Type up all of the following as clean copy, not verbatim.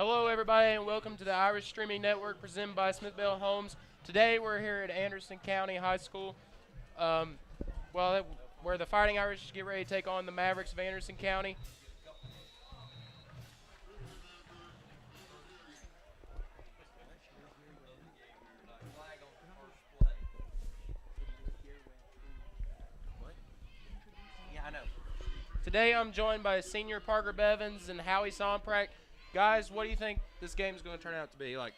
Hello, everybody, and welcome to the Irish Streaming Network presented by Smith Bell Homes. Today, we're here at Anderson County High School, um, well, where the Fighting Irish get ready to take on the Mavericks of Anderson County. Yeah, I know. Today, I'm joined by senior Parker Bevins and Howie Somprak. Guys, what do you think this game is going to turn out to be like?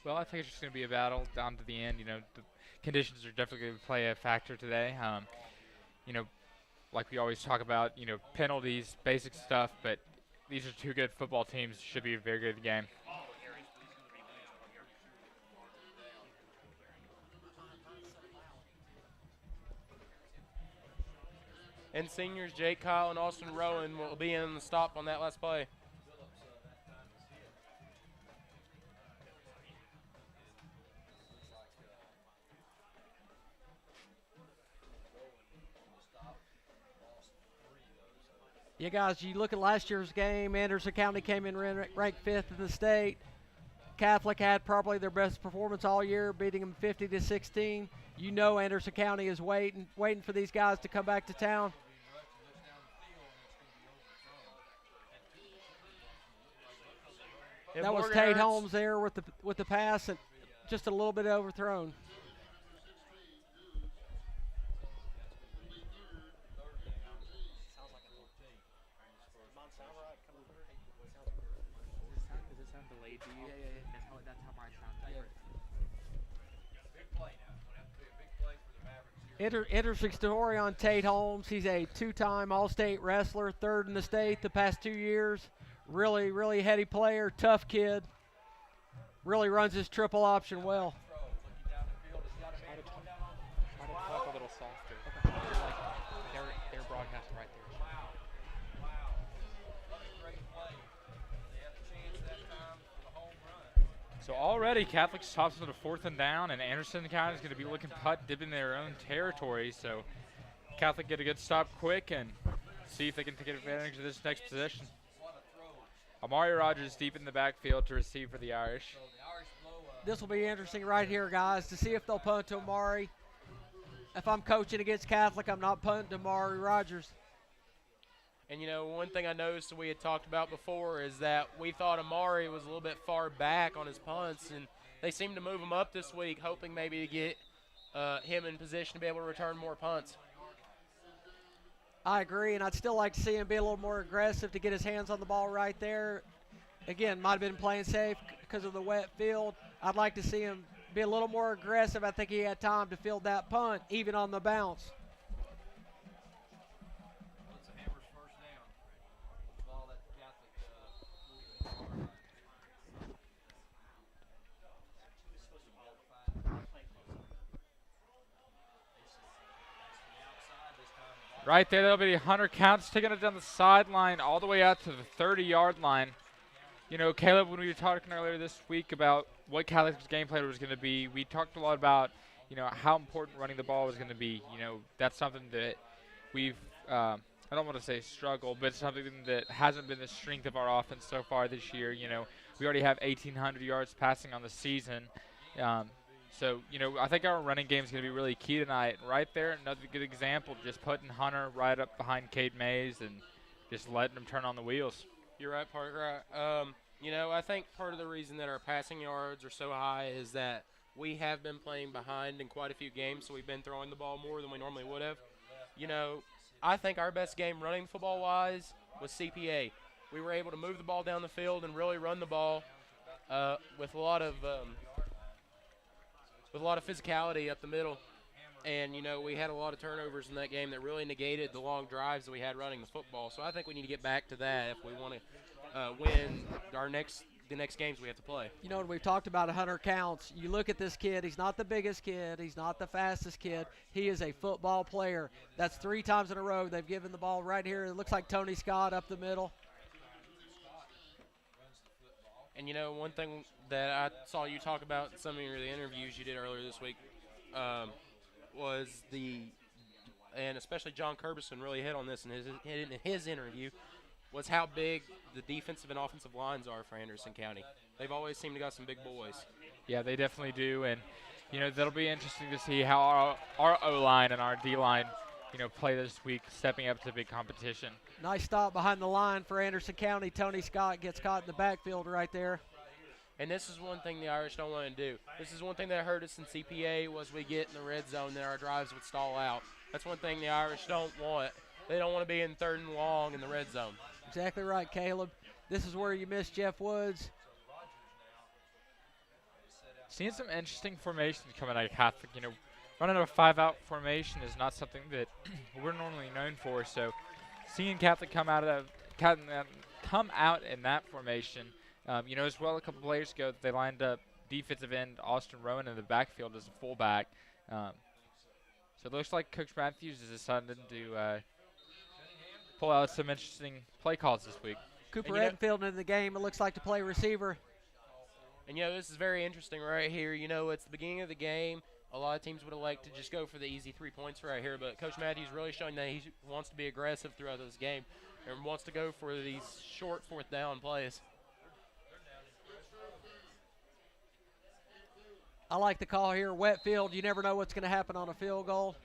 Well, I think it's just going to be a battle down to the end. The conditions are definitely going to play a factor today. You know, like we always talk about, penalties, basic stuff, but these are two good football teams. Should be a very good game. And seniors Jake Kyle and Austin Rowan will be in the stop on that last play. Yeah, guys, you look at last year's game, Anderson County came in ranked fifth in the state. Catholic had probably their best performance all year, beating them 50-16. You know Anderson County is waiting for these guys to come back to town. And That was Morgan Tate Ernst- Holmes there with the pass, and just a little bit overthrown. Does it sound delayed to you? Yeah. That's how mine sounds. Interesting story on Tate Holmes. He's a two-time All-State wrestler, third in the state the past 2 years. Really, really heady player, tough kid. Really runs his triple option well. Try to talk a little softer. Okay. They're broadcasting right there. So already Catholics tops to the 4th and down, and Anderson County is going to be looking putt, dipping their own territory. So Catholic get a good stop quick and see if they can take advantage of this next possession. Amari Rogers deep in the backfield to receive for the Irish. This will be interesting right here, guys, to see if they'll punt to Amari. If I'm coaching against Catholic, I'm not punting to Amari Rogers. And, one thing I noticed we had talked about before is that we thought Amari was a little bit far back on his punts, and they seemed to move him up this week, hoping maybe to get him in position to be able to return more punts. I agree, and I'd still like to see him be a little more aggressive to get his hands on the ball right there. Again, might have been playing safe because of the wet field. I'd like to see him be a little more aggressive. I think he had time to field that punt, even on the bounce. Right there, that'll be Hunter Counts taking it down the sideline all the way out to the 30-yard line. Caleb, when we were talking earlier this week about what Catholic's game plan was going to be, we talked a lot about, how important running the ball was going to be. That's something that we've, I don't want to say struggle, but something that hasn't been the strength of our offense so far this year. We already have 1,800 yards passing on the season. So, I think our running game is going to be really key tonight. Right there, another good example, just putting Hunter right up behind Cade Mays and just letting him turn on the wheels. You're right, Parker. I think part of the reason that our passing yards are so high is that we have been playing behind in quite a few games, so we've been throwing the ball more than we normally would have. I think our best game running football-wise was CPA. We were able to move the ball down the field and really run the ball with a lot of physicality up the middle. And, we had a lot of turnovers in that game that really negated the long drives that we had running the football. So I think we need to get back to that if we want to win the next games we have to play. When we've talked about 100 counts, you look at this kid, he's not the biggest kid, he's not the fastest kid, he is a football player. That's 3 times in a row they've given the ball right here. It looks like Tony Scott up the middle. And, one thing that I saw you talk about in some of the interviews you did earlier this week was and especially John Curbison really hit on this in his interview, was how big the defensive and offensive lines are for Anderson County. They've always seemed to got some big boys. Yeah, they definitely do, and that'll be interesting to see how our O-line and our D-line, play this week, stepping up to big competition. Nice stop behind the line for Anderson County. Tony Scott gets caught in the backfield right there. And this is one thing the Irish don't want to do. This is one thing that hurt us in CPA was we get in the red zone, then our drives would stall out. That's one thing the Irish don't want. They don't want to be in 3rd and long in the red zone. Exactly right, Caleb. This is where you miss Jeff Woods. Seeing some interesting formations coming out of Catholic. Running a 5-out formation is not something that we're normally known for. So, seeing Catholic come out in that formation, as well a couple players ago, they lined up defensive end Austin Rowan in the backfield as a fullback. So it looks like Coach Matthews is deciding to pull out some interesting play calls this week. Cooper Edenfield in the game. It looks like to play receiver. And, this is very interesting right here. It's the beginning of the game. A lot of teams would elect to just go for the easy 3 points right here, but Coach Matthews really showing that he wants to be aggressive throughout this game and wants to go for these short 4th down plays. I like the call here. Wet field. You never know what's going to happen on a field goal.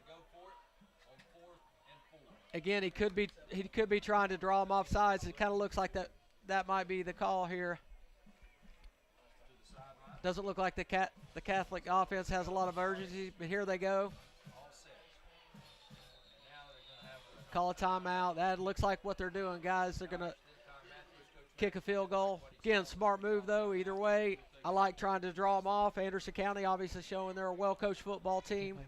Again, he could be trying to draw him off sides. It kind of looks like that might be the call here. Doesn't look like the Catholic offense has a lot of urgency, but here they go. Call a timeout. That looks like what they're doing, guys. They're going to kick a field goal. Again, smart move, though, either way. I like trying to draw them off. Anderson County obviously showing they're a well-coached football team.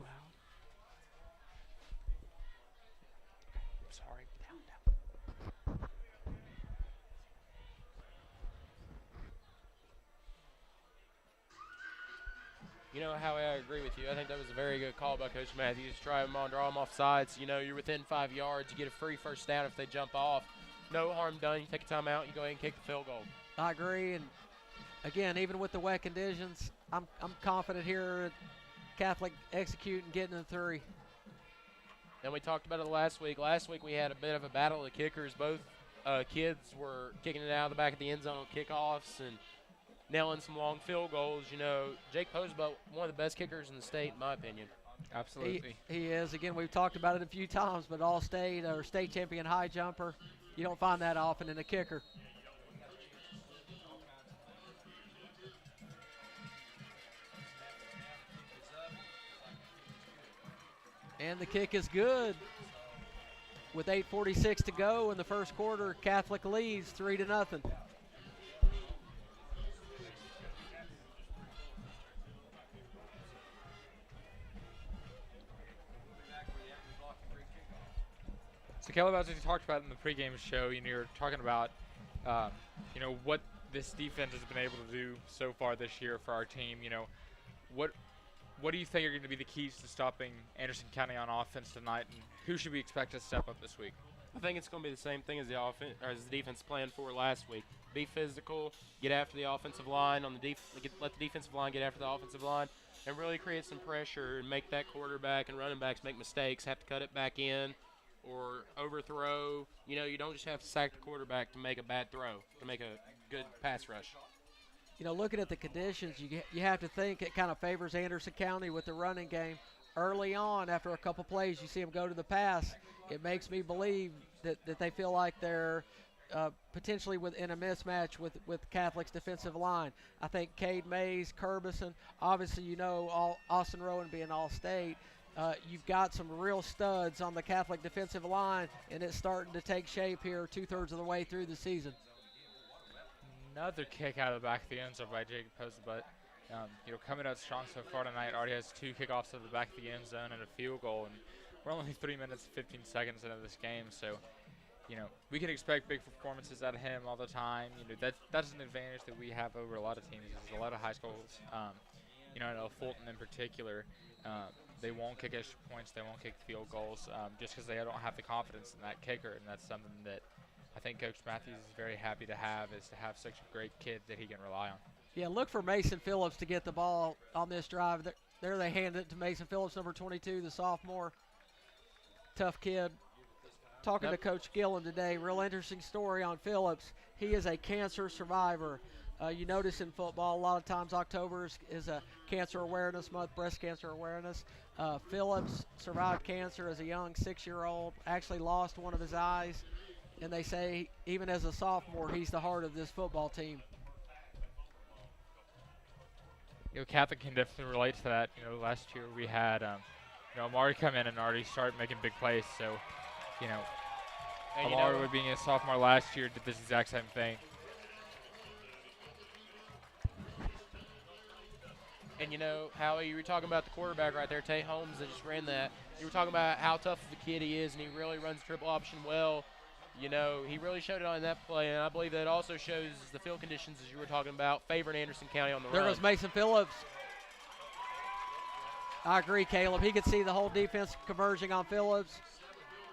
Howie, I agree with you. I think that was a very good call by Coach Matthews. Try them on, draw them off sides. You're within 5 yards. You get a free 1st down if they jump off. No harm done. You take a timeout. You go ahead and kick the field goal. I agree. And, again, even with the wet conditions, I'm confident here at Catholic executing, getting the 3. And we talked about it last week. Last week we had a bit of a battle of kickers. Both kids were kicking it out of the back of the end zone on kickoffs and nailing some long field goals. Jake Posebelt, one of the best kickers in the state, in my opinion. Absolutely. He is. Again, we've talked about it a few times, but all-state or state champion high jumper, you don't find that often in a kicker. And the kick is good. With 8:46 to go in the first quarter, Catholic leads 3-0. So Caleb, as we talked about in the pregame show, you're talking about, what this defense has been able to do so far this year for our team. What do you think are going to be the keys to stopping Anderson County on offense tonight, and who should we expect to step up this week? I think it's going to be the same thing as the offense or as the defense planned for last week. Be physical, get after the offensive line let the defensive line get after the offensive line, and really create some pressure and make that quarterback and running backs make mistakes, have to cut it back in or overthrow. You don't just have to sack the quarterback to make a bad throw, to make a good pass rush. Looking at the conditions, you have to think it kind of favors Anderson County with the running game. Early on, after a couple plays, you see them go to the pass. It makes me believe that they feel like they're potentially in a mismatch with Catholic's defensive line. I think Cade Mays, Curbison, obviously Austin Rowan being all-state. You've got some real studs on the Catholic defensive line, and it's starting to take shape here 2/3 of the way through the season. Another kick out of the back of the end zone by Jacob Posebelt. Coming out strong so far tonight, already has 2 kickoffs to the back of the end zone and a field goal, and we're only 3 minutes and 15 seconds into this game, so we can expect big performances out of him all the time. That's an advantage that we have over a lot of teams. There's a lot of high schools, Fulton in particular. They won't kick extra points, they won't kick field goals, just because they don't have the confidence in that kicker, and that's something that I think Coach Matthews is very happy to have such a great kid that he can rely on. Yeah, look for Mason Phillips to get the ball on this drive. There they hand it to Mason Phillips, number 22, the sophomore. Tough kid. talking Yep. to Coach Gillen today. Real interesting story on Phillips. He is a cancer survivor. You notice in football, a lot of times October is a cancer awareness month, breast cancer awareness. Phillips survived cancer as a young 6-year-old, actually lost one of his eyes, and they say even as a sophomore, he's the heart of this football team. Catholic can definitely relate to that. Last year we had, Amari come in and already start making big plays. So, And Amari, being a sophomore last year, did this exact same thing. And Howie, you were talking about the quarterback right there, Tate Holmes, that just ran that. You were talking about how tough of a kid he is, and he really runs triple option well. He really showed it on that play, and I believe that also shows the field conditions, as you were talking about, favoring Anderson County on the There run. goes Mason Phillips. I agree, Caleb. He could see the whole defense converging on Phillips.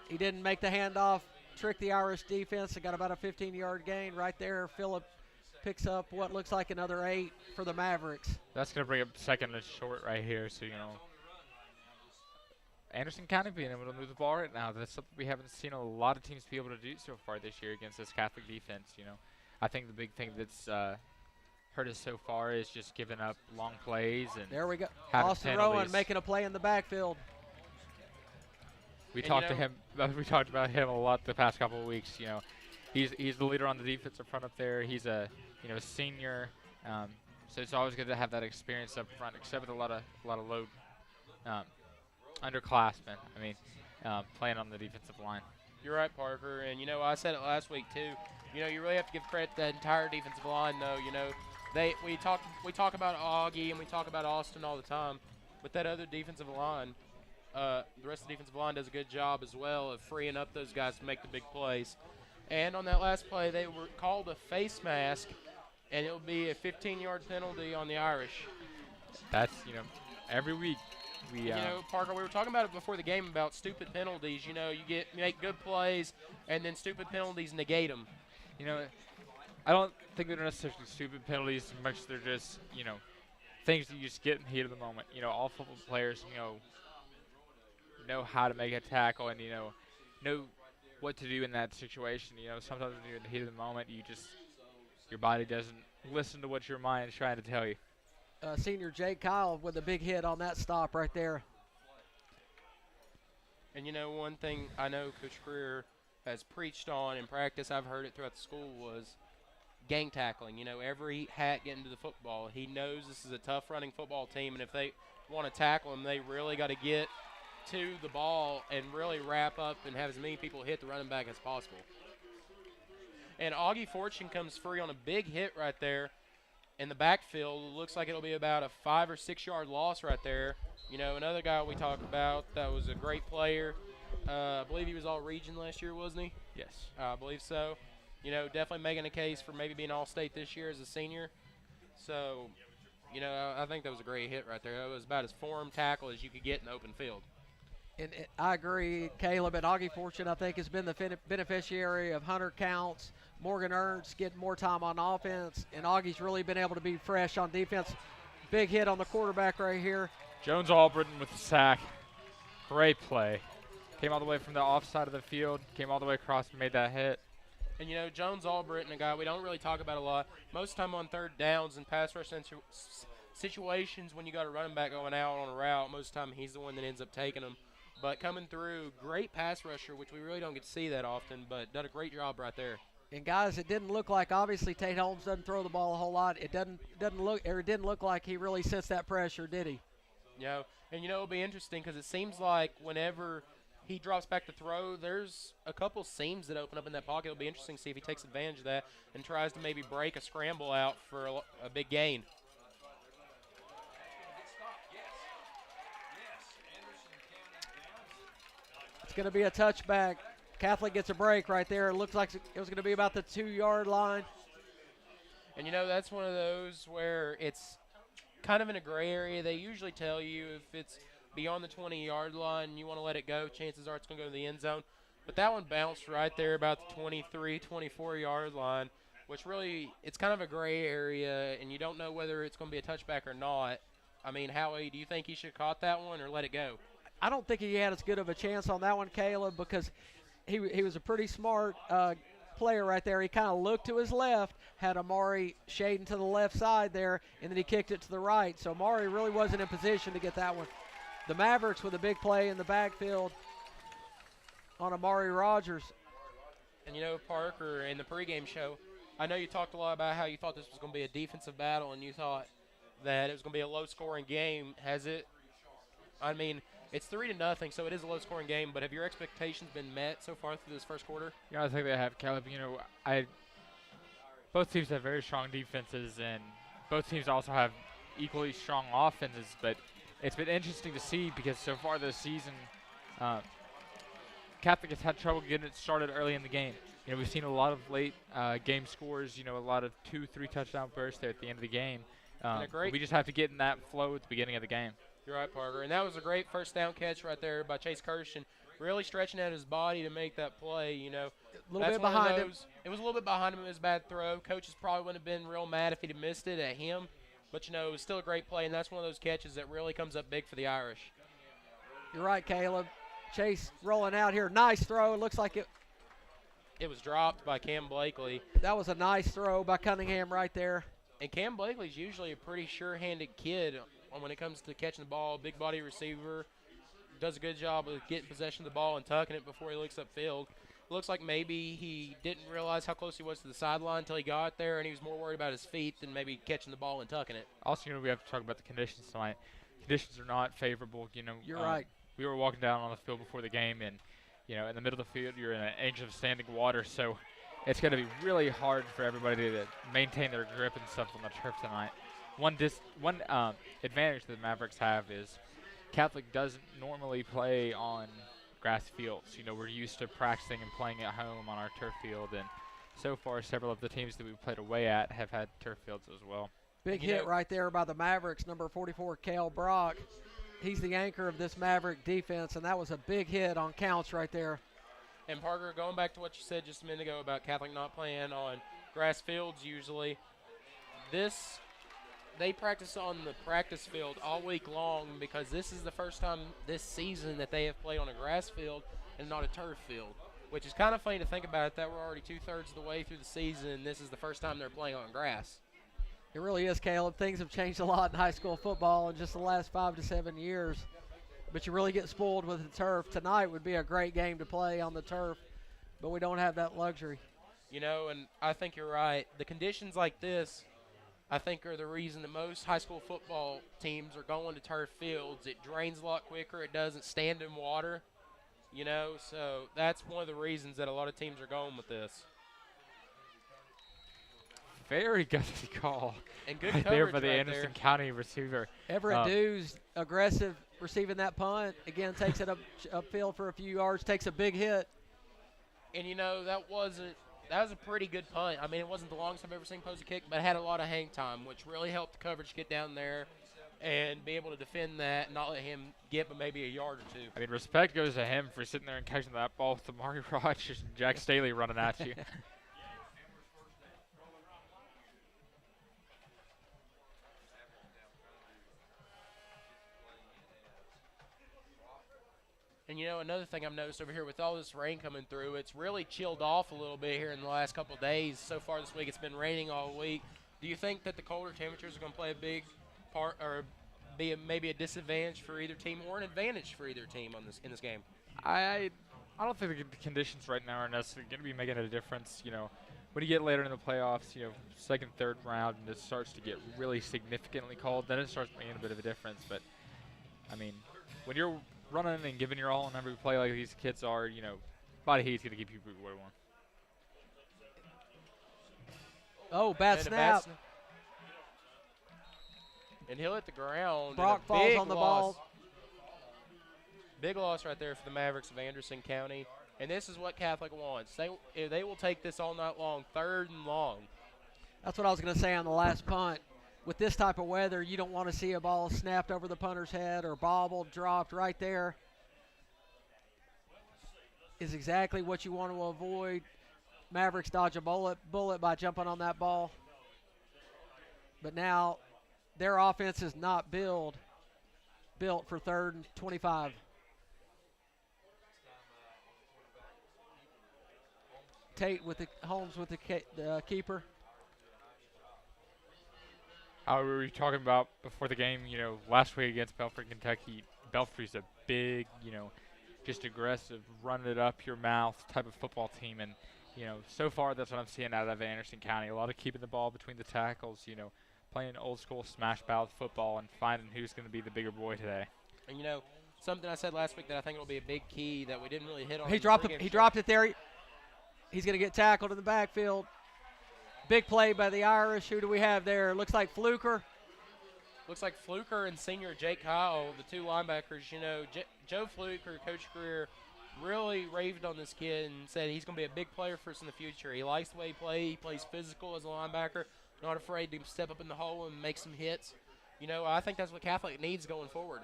He didn't make the handoff, tricked the Irish defense. They got about a 15-yard gain right there. Phillips picks up what looks like another 8 for the Mavericks. That's going to bring up second and short right here. So, Anderson County being able to move the ball right now, that's something we haven't seen a lot of teams be able to do so far this year against this Catholic defense. I think the big thing that's hurt us so far is just giving up long plays and there we go. having Austin penalties. Rowan making a play in the backfield. We And talked to him. We talked about him a lot the past couple of weeks. He's the leader on the defensive front up there. He's a senior, so it's always good to have that experience up front. Except with a lot of low underclassmen. Playing on the defensive line. You're right, Parker. And, I said it last week, too. You really have to give credit to the entire defensive line, though. We talk about Augie and we talk about Austin all the time. But that other defensive line, the rest of the defensive line does a good job as well of freeing up those guys to make the big plays. And on that last play, they were called a face mask, and it'll be a 15-yard penalty on the Irish. That's, every week. Parker, we were talking about it before the game about stupid penalties. You make good plays, and then stupid penalties negate them. I don't think they're necessarily stupid penalties as much as they're just, things that you just get in the heat of the moment. All football players, know how to make a tackle and, know what to do in that situation. Sometimes when you're in the heat of the moment, your body doesn't listen to what your mind is trying to tell you. Senior Jake Kyle with a big hit on that stop right there. And one thing I know Coach Greer has preached on in practice, I've heard it throughout the school, was gang tackling. Every hat getting to the football. He knows this is a tough running football team, and if they want to tackle him, they really got to get to the ball and really wrap up and have as many people hit the running back as possible. And Augie Fortune comes free on a big hit right there in the backfield. It looks like it'll be about a 5 or 6 yard loss right there. Another guy we talked about that was a great player. I believe he was all region last year, wasn't he? Yes. I believe so. Definitely making a case for maybe being all-state this year as a senior. So, I think that was a great hit right there. It was about as form tackle as you could get in the open field. And I agree, Caleb. And Augie Fortune, I think, has been the beneficiary of Hunter Counts, Morgan Ernst getting more time on offense, and Augie's really been able to be fresh on defense. Big hit on the quarterback right here. Jones Albritton with the sack. Great play. Came all the way from the offside of the field, came all the way across and made that hit. And, Jones Albritton, a guy we don't really talk about a lot, most of the time on third downs and pass rush situations when you got a running back going out on a route, most of the time he's the one that ends up taking them. But coming through, great pass rusher, which we really don't get to see that often, but done a great job right there. And guys, it didn't look like, obviously Tate Holmes doesn't throw the ball a whole lot. It didn't look like he really sensed that pressure, did he? And it'll be interesting because it seems like whenever he drops back to throw, there's a couple seams that open up in that pocket. It'll be interesting to see if he takes advantage of that and tries to maybe break a scramble out for a big gain. It's going to be a touchback. Catholic gets a break right there. It looks like it was going to be about the 2-yard line. And, that's one of those where it's kind of in a gray area. They usually tell you if it's beyond the 20-yard line and you want to let it go, chances are it's going to go to the end zone. But that one bounced right there about the 23, 24-yard line, which really it's kind of a gray area, and you don't know whether it's going to be a touchback or not. Howie, do you think he should have caught that one or let it go? I don't think he had as good of a chance on that one, Caleb, because he was a pretty smart player right there. He kind of looked to his left, had Amari shading to the left side there, and then he kicked it to the right. So Amari really wasn't in position to get that one. The Mavericks with a big play in the backfield on Amari Rogers. And, Parker, in the pregame show, I know you talked a lot about how you thought this was going to be a defensive battle and you thought that it was going to be a low-scoring game. Has it? I mean, it's 3-0, so it is a low-scoring game, but have your expectations been met so far through this first quarter? Yeah, I think they have, Caleb. Both teams have very strong defenses, and both teams also have equally strong offenses, but it's been interesting to see because so far this season, Catholic has had trouble getting it started early in the game. We've seen a lot of late game scores, a lot of 2-3 touchdown bursts there at the end of the game. We just have to get in that flow at the beginning of the game. You're right, Parker. And that was a great first down catch right there by Chase Kirsten, really stretching out his body to make that play, A little bit behind him. It was a little bit behind him. It was a bad throw. Coaches probably wouldn't have been real mad if he'd have missed it at him. But, it was still a great play, and that's one of those catches that really comes up big for the Irish. You're right, Caleb. Chase rolling out here. Nice throw. It looks like it was dropped by Cam Blakely. That was a nice throw by Cunningham right there. And Cam Blakely's usually a pretty sure-handed kid when it comes to catching the ball. Big body receiver. Does a good job of getting possession of the ball and tucking it before he looks upfield. Looks like maybe he didn't realize how close he was to the sideline until he got there, and he was more worried about his feet than maybe catching the ball and tucking it. Also, we have to talk about the conditions tonight. Conditions are not favorable. You're right. We were walking down on the field before the game, and in the middle of the field, you're in an inch of standing water, so it's going to be really hard for everybody to maintain their grip and stuff on the turf tonight. One advantage that the Mavericks have is Catholic doesn't normally play on grass fields. We're used to practicing and playing at home on our turf field, and so far several of the teams that we've played away at have had turf fields as well. Big hit right there by the Mavericks, number 44, Cale Brock. He's the anchor of this Maverick defense, and that was a big hit on counts right there. And Parker, going back to what you said just a minute ago about Catholic not playing on grass fields usually, they practice on the practice field all week long because this is the first time this season that they have played on a grass field and not a turf field, which is kind of funny to think about it, that we're already 2/3 of the way through the season and this is the first time they're playing on grass. It really is, Caleb. Things have changed a lot in high school football in just the last 5 to 7 years. But you really get spoiled with the turf. Tonight would be a great game to play on the turf, but we don't have that luxury. And I think you're right. The conditions like this, I think, are the reason that most high school football teams are going to turf fields. It drains a lot quicker. It doesn't stand in water, So that's one of the reasons that a lot of teams are going with this. Very gutsy call. And good right coverage there by the right Anderson there. County receiver. Everett Dew's aggressive receiving that punt. Again, takes it upfield for a few yards, takes a big hit. And, that was a pretty good punt. I mean, it wasn't the longest I've ever seen Posey kick, but it had a lot of hang time, which really helped the coverage get down there and be able to defend that and not let him get but maybe a yard or two. I mean, respect goes to him for sitting there and catching that ball with Amari Rogers and Jack Staley running at you. And, another thing I've noticed over here with all this rain coming through, it's really chilled off a little bit here in the last couple of days. So far this week, it's been raining all week. Do you think that the colder temperatures are going to play a big part or be maybe a disadvantage for either team or an advantage for either team in this game? I don't think the conditions right now are necessarily going to be making a difference. When you get later in the playoffs, second, third round, and it starts to get really significantly cold, then it starts making a bit of a difference. But, I mean, when you're running and giving your all on every play like these kids are, body heat's going to keep you where you want. Oh, bad snap. And he'll hit the ground. Brock falls on the ball. Big loss right there for the Mavericks of Anderson County. And this is what Catholic wants. They will take this all night long, 3rd and long. That's what I was going to say on the last punt. With this type of weather, you don't want to see a ball snapped over the punter's head or bobbled, dropped right there. Is exactly what you want to avoid. Mavericks dodge a bullet by jumping on that ball. But now their offense is not built for 3rd and 25. Tate with the Holmes with the keeper. We were talking about before the game, last week against Belfry, Kentucky. Belfry's a big, just aggressive, run it up your mouth type of football team. And, so far that's what I'm seeing out of Anderson County. A lot of keeping the ball between the tackles, playing old school smash mouth football and finding who's going to be the bigger boy today. And, something I said last week that I think will be a big key that we didn't really hit on. He dropped it there. He's going to get tackled in the backfield. Big play by the Irish. Who do we have there? Looks like Fluker. Looks like Fluker and senior Jake Kyle, the two linebackers. Joe Fluker, Coach Greer, really raved on this kid and said he's going to be a big player for us in the future. He likes the way he plays. He plays physical as a linebacker, not afraid to step up in the hole and make some hits. I think that's what Catholic needs going forward.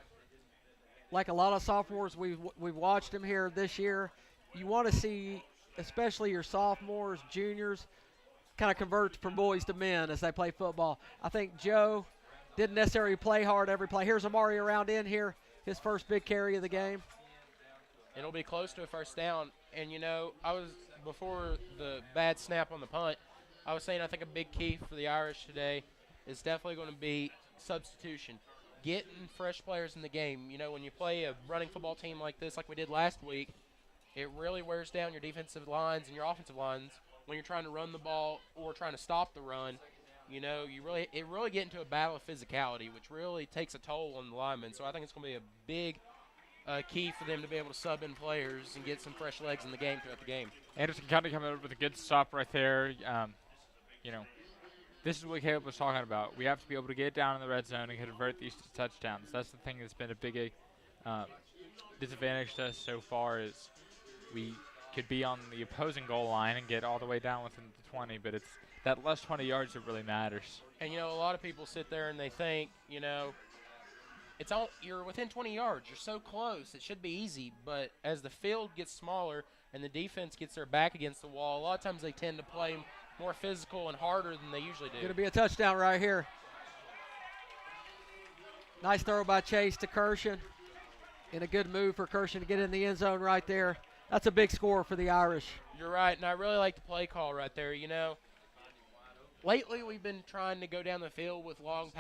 Like a lot of sophomores, we've watched him here this year. You want to see, especially your sophomores, juniors, kind of convert from boys to men as they play football. I think Joe didn't necessarily play hard every play. Here's Amari around in here, his first big carry of the game. It'll be close to a first down. And, I was, before the bad snap on the punt, I was saying I think a big key for the Irish today is definitely going to be substitution. Getting fresh players in the game. When you play a running football team like this, like we did last week, it really wears down your defensive lines and your offensive lines when you're trying to run the ball or trying to stop the run. It really get into a battle of physicality, which really takes a toll on the linemen. So I think it's going to be a big key for them to be able to sub in players and get some fresh legs in the game throughout the game. Anderson County coming up with a good stop right there. This is what Caleb was talking about. We have to be able to get down in the red zone and convert these to touchdowns. That's the thing that's been a big disadvantage to us so far is we could be on the opposing goal line and get all the way down within the 20, but it's that last 20 yards that really matters. And, a lot of people sit there and they think, you're within 20 yards. You're so close. It should be easy. But as the field gets smaller and the defense gets their back against the wall, a lot of times they tend to play more physical and harder than they usually do. Going to be a touchdown right here. Nice throw by Chase to Kirshen. And a good move for Kirshen to get in the end zone right there. That's a big score for the Irish. You're right, and I really like the play call right there. Lately we've been trying to go down the field with long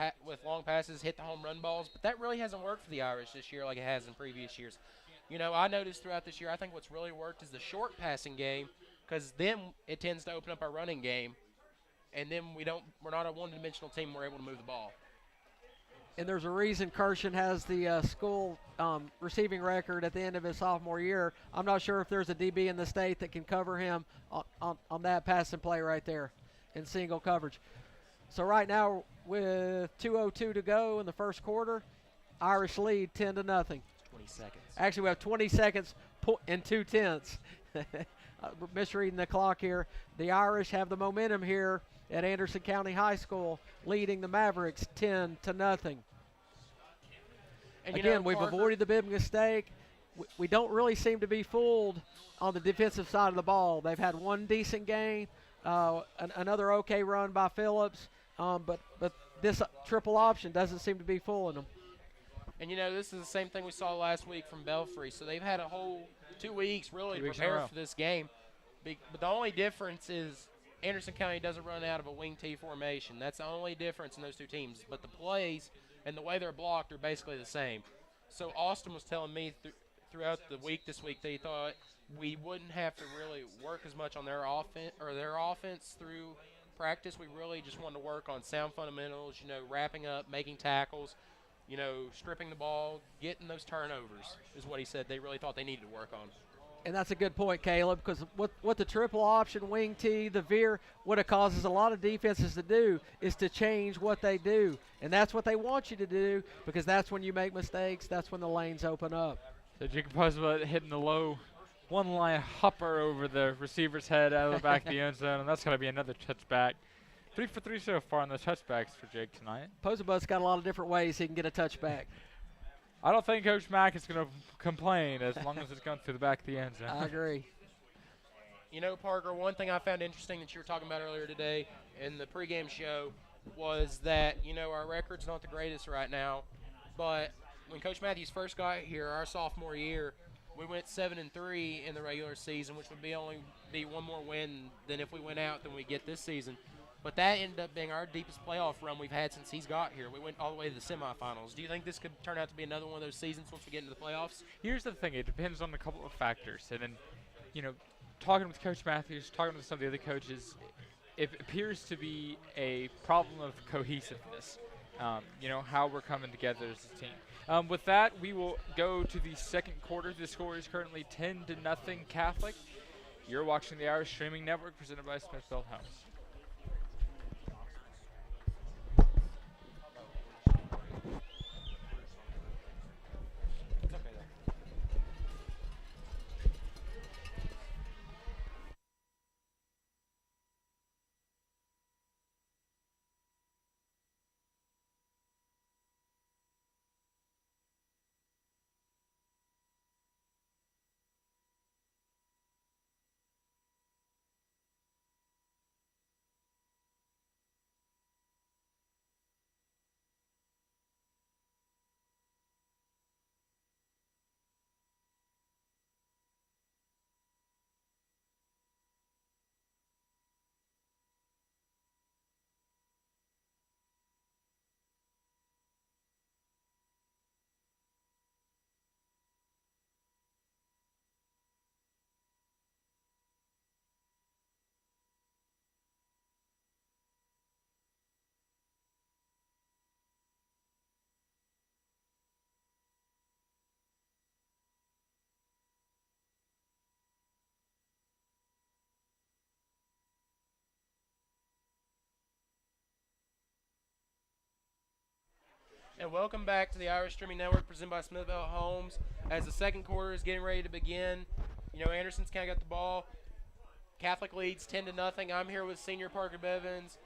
passes, hit the home run balls, but that really hasn't worked for the Irish this year like it has in previous years. I noticed throughout this year, I think what's really worked is the short passing game, because then it tends to open up our running game, and then we're not a one-dimensional team. We're able to move the ball. And there's a reason Kirshen has the school receiving record at the end of his sophomore year. I'm not sure if there's a DB in the state that can cover him on that pass and play right there in single coverage. So right now, with 2:02 to go in the first quarter, Irish lead 10-0. 20 seconds. Actually, we have 20 seconds and 2/10. Misreading the clock here. The Irish have the momentum here at Anderson County High School, leading the Mavericks 10-0. And again, we've avoided the big mistake. We don't really seem to be fooled on the defensive side of the ball. They've had one decent game, another okay run by Phillips, but this triple option doesn't seem to be fooling them. And, this is the same thing we saw last week from Belfry. So they've had a whole 2 weeks really to prepare for this game. But the only difference is Anderson County doesn't run out of a wing T formation. That's the only difference in those two teams. But the plays and the way they're blocked are basically the same. So Austin was telling me throughout the week this week they thought we wouldn't have to really work as much on their offense through practice. We really just wanted to work on sound fundamentals, wrapping up, making tackles, stripping the ball, getting those turnovers is what he said they really thought they needed to work on. And that's a good point, Caleb, because what the triple option, wing T, the veer, what it causes a lot of defenses to do is to change what they do. And that's what they want you to do, because that's when you make mistakes. That's when the lanes open up. So Jacob Posma hitting the low one-line hopper over the receiver's head out of the back of the end zone, and that's going to be another touchback. 3 for 3 so far on the touchbacks for Jake tonight. Posabut's got a lot of different ways he can get a touchback. I don't think Coach Mack is going to complain as long as it's going through the back of the end zone. I agree. Parker, one thing I found interesting that you were talking about earlier today in the pregame show was that, our record's not the greatest right now, but when Coach Matthews first got here, our sophomore year, we went 7-3 in the regular season, which would be one more win than if we went out than we get this season. But that ended up being our deepest playoff run we've had since he's got here. We went all the way to the semifinals. Do you think this could turn out to be another one of those seasons once we get into the playoffs? Here's the thing. It depends on a couple of factors. And then, talking with Coach Matthews, talking with some of the other coaches, it appears to be a problem of cohesiveness. How we're coming together as a team. With that, we will go to the second quarter. The score is currently 10-0 Catholic. You're watching the Irish Streaming Network presented by Smithfield Homes. And welcome back to the Irish Streaming Network presented by Smithfield Homes. As the second quarter is getting ready to begin, Anderson's kind of got the ball. Catholic leads 10-0. I'm here with senior Parker Bevins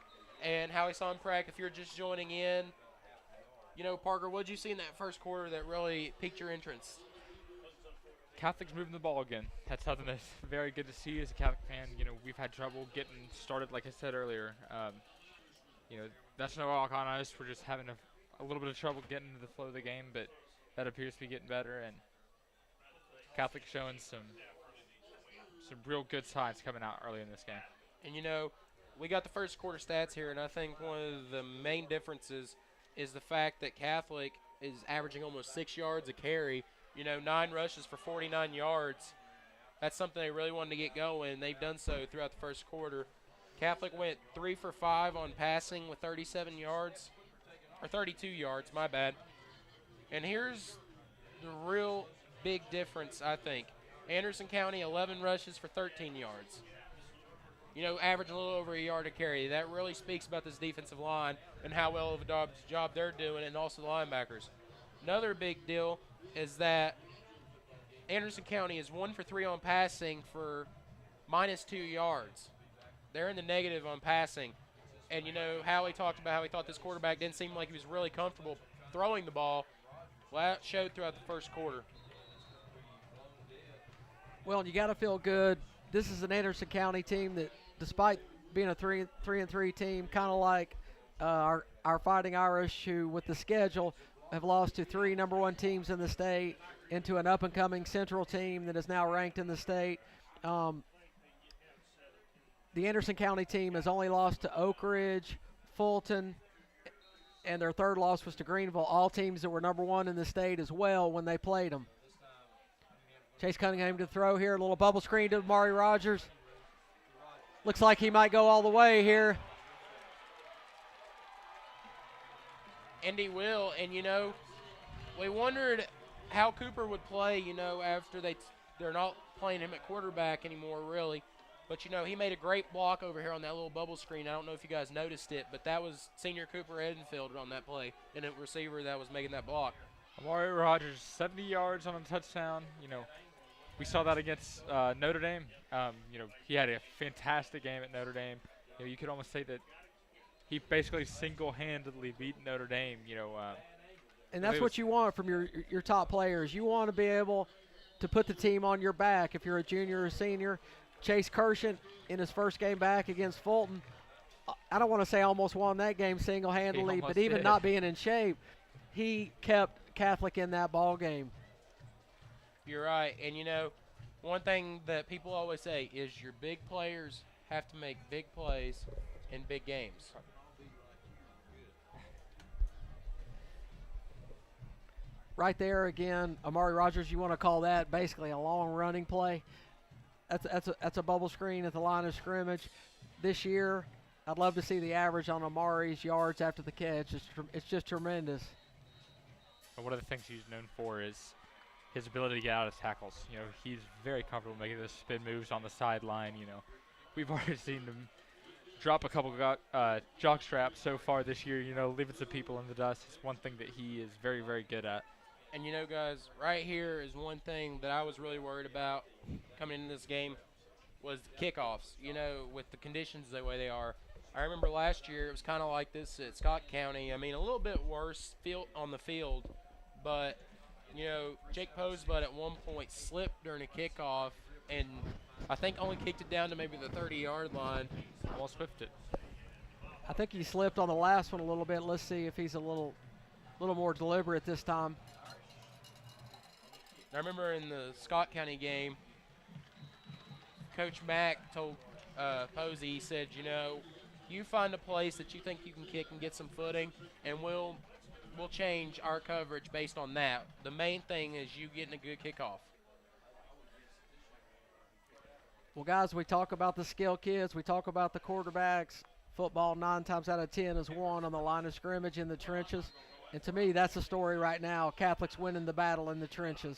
and Howie Sonprack. If you're just joining in, Parker, what did you see in that first quarter that really piqued your interest? Catholic's moving the ball again. That's something that's very good to see as a Catholic fan. We've had trouble getting started, like I said earlier. That's no walk on us. We're just having a little bit of trouble getting into the flow of the game, but that appears to be getting better, and Catholic showing some real good signs coming out early in this game. And we got the first quarter stats here, and I think one of the main differences is the fact that Catholic is averaging almost 6 yards a carry. 9 rushes for 49 yards. That's something they really wanted to get going, and they've done so throughout the first quarter. Catholic went 3 for 5 on passing with 37 yards. Or 32 yards, my bad. And here's the real big difference, I think. Anderson County, 11 rushes for 13 yards. Averaging a little over a yard a carry. That really speaks about this defensive line and how well of a job they're doing, and also the linebackers. Another big deal is that Anderson County is 1 for 3 on passing for -2 yards. They're in the negative on passing. And, Howie talked about how he thought this quarterback didn't seem like he was really comfortable throwing the ball. Well, that showed throughout the first quarter. Well, you got to feel good. This is an Anderson County team that, despite being a 3-3 team, kind of like our Fighting Irish, who with the schedule have lost to 3 number 1 teams in the state, into an up-and-coming Central team that is now ranked in the state. The Anderson County team has only lost to Oak Ridge, Fulton, and their third loss was to Greenville, all teams that were number 1 in the state as well when they played them. Chase Cunningham to throw here, a little bubble screen to Mari Rogers. Looks like he might go all the way here. And he will, and we wondered how Cooper would play, after they're not playing him at quarterback anymore, really. But, he made a great block over here on that little bubble screen. I don't know if you guys noticed it, but that was senior Cooper Edenfield on that play, and a receiver that was making that block. Amari Rogers, 70 yards on a touchdown. We saw that against Notre Dame. He had a fantastic game at Notre Dame. You could almost say that he basically single-handedly beat Notre Dame. And that's what you want from your top players. You want to be able to put the team on your back if you're a junior or senior. Chase Kirshen, in his first game back against Fulton, I don't want to say almost won that game single-handedly, but even not being in shape, he kept Catholic in that ball game. You're right. And, one thing that people always say is your big players have to make big plays in big games. Right there again, Amari Rogers, you want to call that basically a long running play. That's a bubble screen at the line of scrimmage. This year, I'd love to see the average on Amari's yards after the catch. It's just tremendous. And one of the things he's known for is his ability to get out of tackles. He's very comfortable making those spin moves on the sideline. We've already seen him drop a couple jock straps so far this year, leaving some people in the dust. It's one thing that he is very, very good at. And, guys, right here is one thing that I was really worried about coming into this game was the kickoffs, with the conditions the way they are. I remember last year it was kind of like this at Scott County. I mean, a little bit worse on the field, but, Jake Posebud at one point slipped during a kickoff and I think only kicked it down to maybe the 30-yard line. Almost whipped it. I think he slipped on the last one a little bit. Let's see if he's a little more deliberate this time. I remember in the Scott County game, Coach Mack told Posey, he said, you find a place that you think you can kick and get some footing, and we'll change our coverage based on that. The main thing is you getting a good kickoff. Well, guys, we talk about the skill kids. We talk about the quarterbacks. Football 9 times out of 10 is won on the line of scrimmage in the trenches. And to me, that's the story right now. Catholic's winning the battle in the trenches.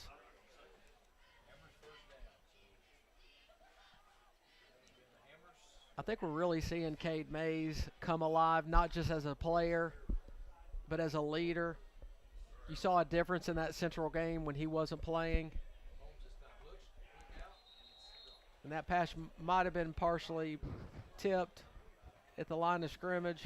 I think we're really seeing Cade Mays come alive, not just as a player, but as a leader. You saw a difference in that Central game when he wasn't playing. And that pass might have been partially tipped at the line of scrimmage.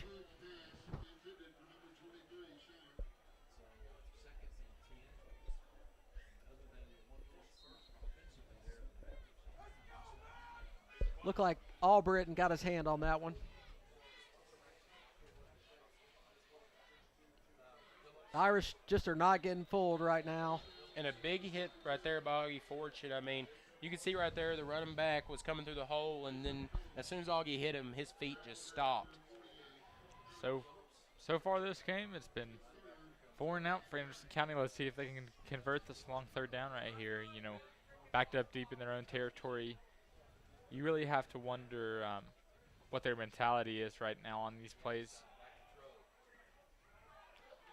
Looked like Albritton got his hand on that one. Irish just are not getting fooled right now. And a big hit right there by Augie Fortune. I mean, you can see right there the running back was coming through the hole, and then as soon as Augie hit him, his feet just stopped. So far this game, it's been 4-out for Anderson County. Let's see if they can convert this long third down right here. Backed up deep in their own territory. You really have to wonder what their mentality is right now on these plays.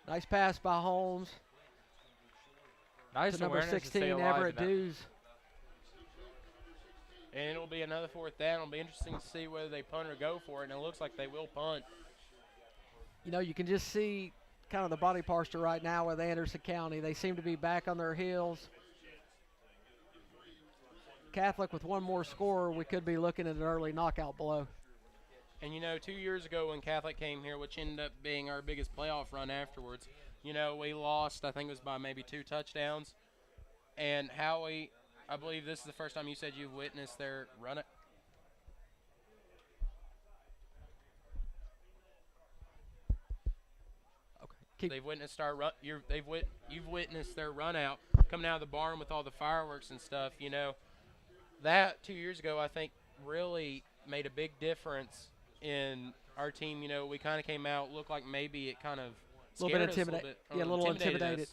Nice pass by Holmes. Nice to number awareness 16, to stay alive Everett Dews. And it'll be another fourth down. It'll be interesting to see whether they punt or go for it, and it looks like they will punt. You can just see kind of the body posture right now with Anderson County. They seem to be back on their heels. Catholic with one more score, we could be looking at an early knockout blow. And 2 years ago when Catholic came here, which ended up being our biggest playoff run afterwards, we lost, I think it was by maybe 2 touchdowns. And Howie, I believe this is the first time you said you've witnessed their run it. Okay. They've witnessed our run. You've witnessed their run out coming out of the barn with all the fireworks and stuff. That 2 years ago, I think, really made a big difference in our team. We kind of came out, looked like maybe it kind of scared us a little bit. Yeah, a little intimidated.